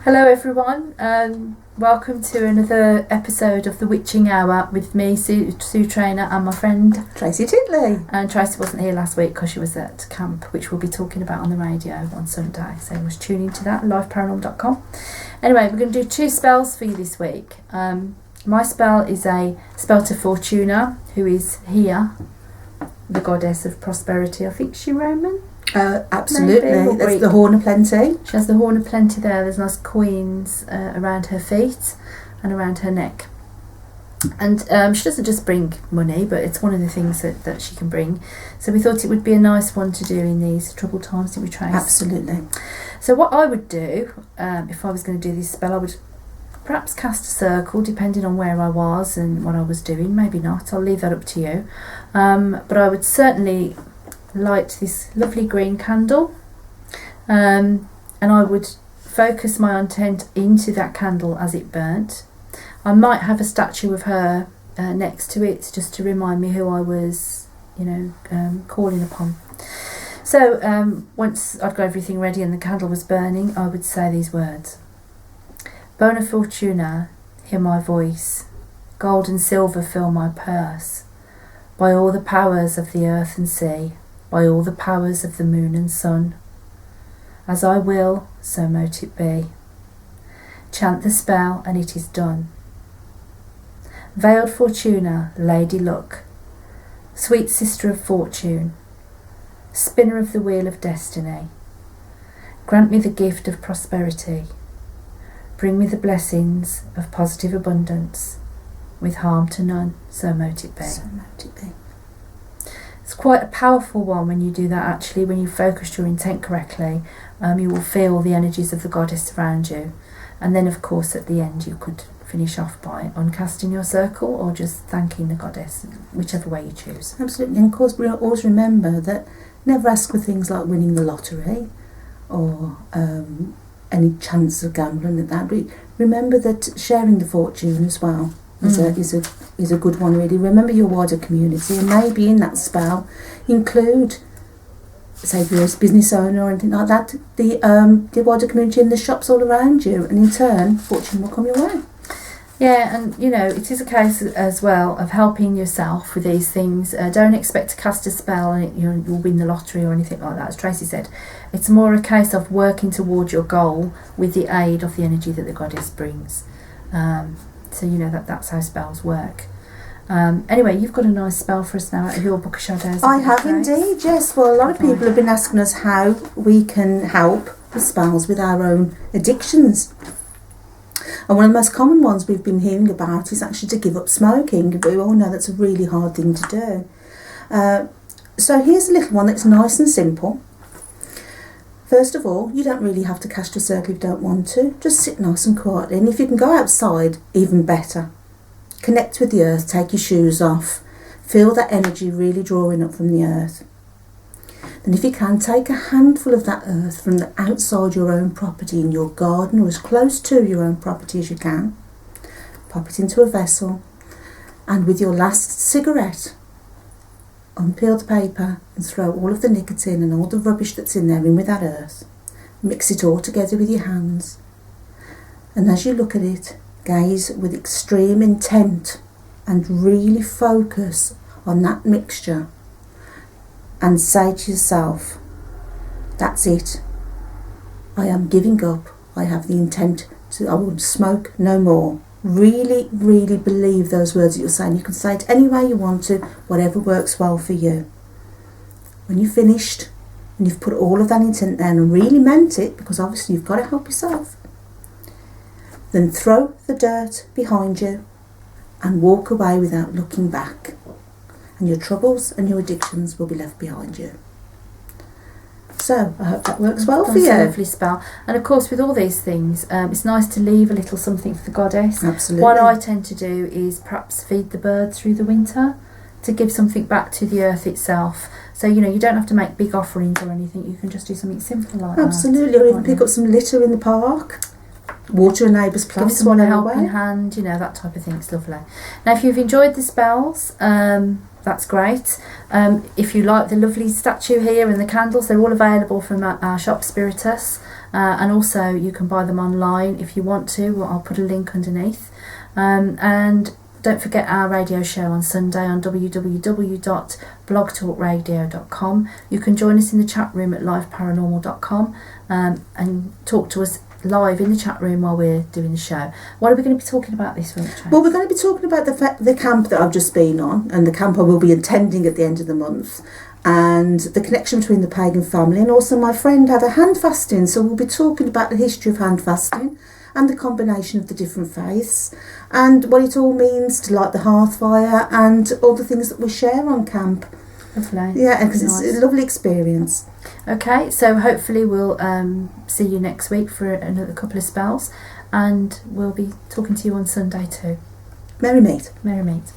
Hello everyone, welcome to another episode of the Witching Hour with me, Sue Trainer, and my friend Tracey Titley. And Tracey wasn't here last week because she was at camp, which we'll be talking about on the radio on Sunday, so you must tune into that, liveparanormal.com. Anyway, we're going to do 2 spells for you this week. My spell is a spell to Fortuna, who is here, the goddess of prosperity. I think she's Roman. Absolutely, that's the Horn of Plenty. She has the Horn of Plenty there. There's nice coins around her feet and around her neck. And she doesn't just bring money, but it's one of the things that she can bring. So we thought it would be a nice one to do in these troubled times, didn't we, Trace? Absolutely. So what I would do, if I was going to do this spell, I would perhaps cast a circle, depending on where I was and what I was doing. Maybe not. I'll leave that up to you. But I would certainly light this lovely green candle, and I would focus my intent into that candle as it burnt. I might have a statue of her next to it, just to remind me who I was, calling upon. So once I'd got everything ready and the candle was burning, I would say these words: Bona Fortuna, hear my voice, gold and silver fill my purse, by all the powers of the earth and sea, by all the powers of the moon and sun. As I will, so mote it be. Chant the spell, and it is done. Veiled Fortuna, Lady Luck, sweet sister of fortune, spinner of the wheel of destiny, grant me the gift of prosperity. Bring me the blessings of positive abundance, with harm to none, so mote it be. So mote it be. It's quite a powerful one when you do that, actually. When you focus your intent correctly, you will feel the energies of the goddess around you. And then, of course, at the end you could finish off by uncasting your circle or just thanking the goddess, whichever way you choose. Absolutely. And of course, we always remember that never ask for things like winning the lottery or any chance of gambling at that. But remember that sharing the fortune as well is a good one, really. Remember your wider community, and maybe in that spell include, say if you're a business owner or anything like that, the wider community and the shops all around you, and in turn fortune will come your way. Yeah, and it is a case as well of helping yourself with these things. Don't expect to cast a spell and you'll win the lottery or anything like that. As Tracey said, it's more a case of working towards your goal with the aid of the energy that the goddess brings. So that's how spells work. Anyway, you've got a nice spell for us now out of your Book of Shadows. I have indeed, yes. Well, a lot of people have been asking us how we can help with spells with our own addictions. And one of the most common ones we've been hearing about is actually to give up smoking. We all know that's a really hard thing to do. So here's a little one that's nice and simple. First of all, you don't really have to cast a circle if you don't want to. Just sit nice and quietly. And if you can go outside, even better. Connect with the earth, take your shoes off. Feel that energy really drawing up from the earth. Then if you can, take a handful of that earth from the outside your own property, in your garden or as close to your own property as you can. Pop it into a vessel, and with your last cigarette, unpeel the paper and throw all of the nicotine and all the rubbish that's in there in with that earth. Mix it all together with your hands, and as you look at it, gaze with extreme intent and really focus on that mixture and say to yourself, that's it, I am giving up, I have the intent to, I will smoke no more. Really, really believe those words that you're saying. You can say it any way you want to, whatever works well for you. When you've finished and you've put all of that intent there and really meant it, because obviously you've got to help yourself, then throw the dirt behind you and walk away without looking back. And your troubles and your addictions will be left behind you. So I hope that works well for you. That's a lovely spell. And of course, with all these things, it's nice to leave a little something for the goddess. Absolutely. What I tend to do is perhaps feed the birds through the winter to give something back to the earth itself. So, you don't have to make big offerings or anything. You can just do something simple like that. Absolutely. Or even pick up some litter in the park. Water a neighbour's plants. Give someone a helping hand, that type of thing. It's lovely. Now, if you've enjoyed the spells, that's great. If you like the lovely statue here and the candles, they're all available from our shop Spiritus. and also you can buy them online if you want to. Well, I'll put a link underneath. And don't forget our radio show on Sunday on www.blogtalkradio.com. You can join us in the chat room at liveparanormal.com and talk to us live in the chat room while we're doing the show. What are we going to be talking about this week, Trace? Well, we're going to be talking about the camp that I've just been on, and the camp I will be attending at the end of the month, and the connection between the pagan family, and also my friend had a hand fasting, so we'll be talking about the history of hand fasting and the combination of the different faiths and what it all means to light the hearth fire and all the things that we share on camp. Lovely. Yeah, because it's a lovely experience. Okay, so hopefully we'll see you next week for another couple of spells, and we'll be talking to you on Sunday too. Merry meet. Merry meet.